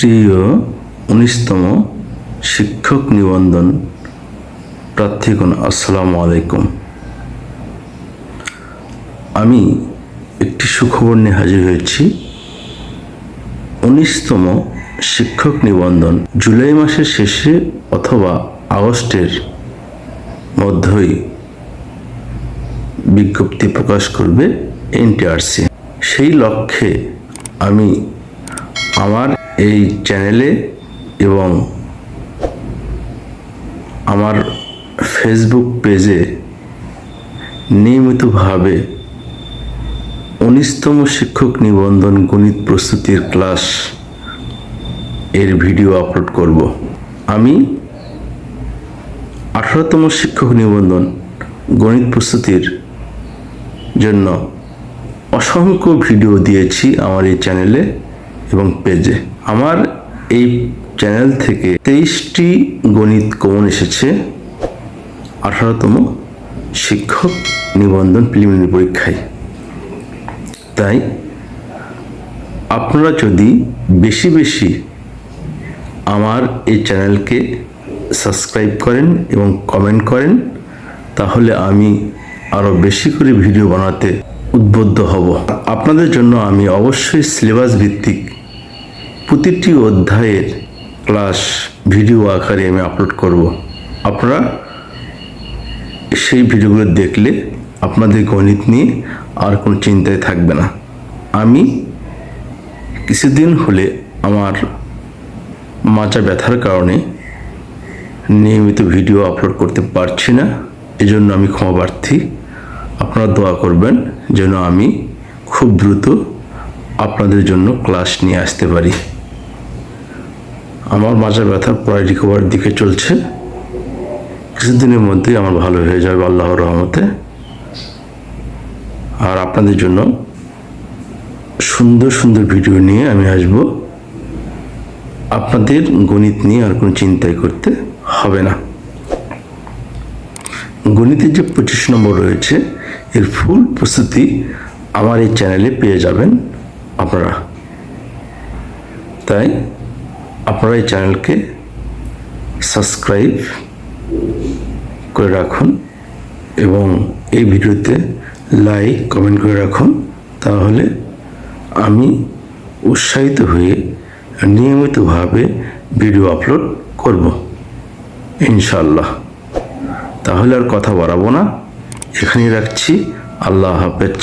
প্রিয় 19তম শিক্ষক নিবন্ধন প্রার্থীগণ, আসসালামু আলাইকুম। আমি একটি সুখবর নিয়ে হাজির হয়েছি। 19তম শিক্ষক নিবন্ধন জুলাই মাসের শেষে অথবা আগস্টের মধ্যেই বিজ্ঞপ্তি প্রকাশ করবে এনটিআরসি। সেই লক্ষ্যে আমি আমার এই চ্যানেলে এবং আমার ফেসবুক পেজে নিয়মিতভাবে 19তম শিক্ষক নিবন্ধন গণিত প্রস্তুতির ক্লাস এর ভিডিও আপলোড করব। আমি 18তম শিক্ষক নিবন্ধন গণিত প্রস্তুতির জন্য অসংখ্য ভিডিও দিয়েছি আমার এই চ্যানেলে এবং পেজে। আমার এই চ্যানেল থেকে 23টি গণিত কমন এসেছে 18তম শিক্ষক নিবন্ধন প্রিলিমিনারি পরীক্ষায়। তাই আপনারা যদি বেশি বেশি আমার এই চ্যানেলকে সাবস্ক্রাইব করেন এবং কমেন্ট করেন, তাহলে আমি আরও বেশি করে ভিডিও বানাতে উদ্বুদ্ধ হব। আপনাদের জন্য আমি অবশ্যই সিলেবাস ভিত্তিক প্রতিটি অধ্যায়ের ক্লাস ভিডিও আকারে আমি আপলোড করব। আপনারা সেই ভিডিওগুলো দেখলে আপনাদের গণিত নিয়ে আর কোনো চিন্তায় থাকবে না। আমি কিছুদিন হলে আমার মাজা ব্যথার কারণে নিয়মিত ভিডিও আপলোড করতে পারছি না, এজন্য আমি ক্ষমা প্রার্থী। আপনারা দোয়া করবেন যেন আমি খুব দ্রুত আপনাদের জন্য ক্লাস নিয়ে আসতে পারি। আমার মাজা ব্যথা প্রায় রিকভারির দিকে চলছে। কিছুদিনের মধ্যেই আমার ভালো হয়ে যাবে আল্লাহর রহমতে। আর আপনাদের জন্য সুন্দর সুন্দর ভিডিও নিয়ে আমি আসব। আপনাদের গণিত নিয়ে আর কোনো চিন্তাই করতে হবে না। গণিতের যে 25 নম্বর রয়েছে, এর ফুল প্রস্তুতি আমার এই চ্যানেলে পেয়ে যাবেন আপনারা। তাই আপনারা এই চ্যানেলকে সাবস্ক্রাইব করে রাখুন এবং এই ভিডিওতে লাইক কমেন্ট করে রাখুন, তাহলে আমি উৎসাহিত হয়ে নিয়মিতভাবে ভিডিও আপলোড করব ইনশাআল্লাহ। তাহলে আর কথা বাড়াবো না, এখানেই রাখছি। আল্লাহ হাফেজ।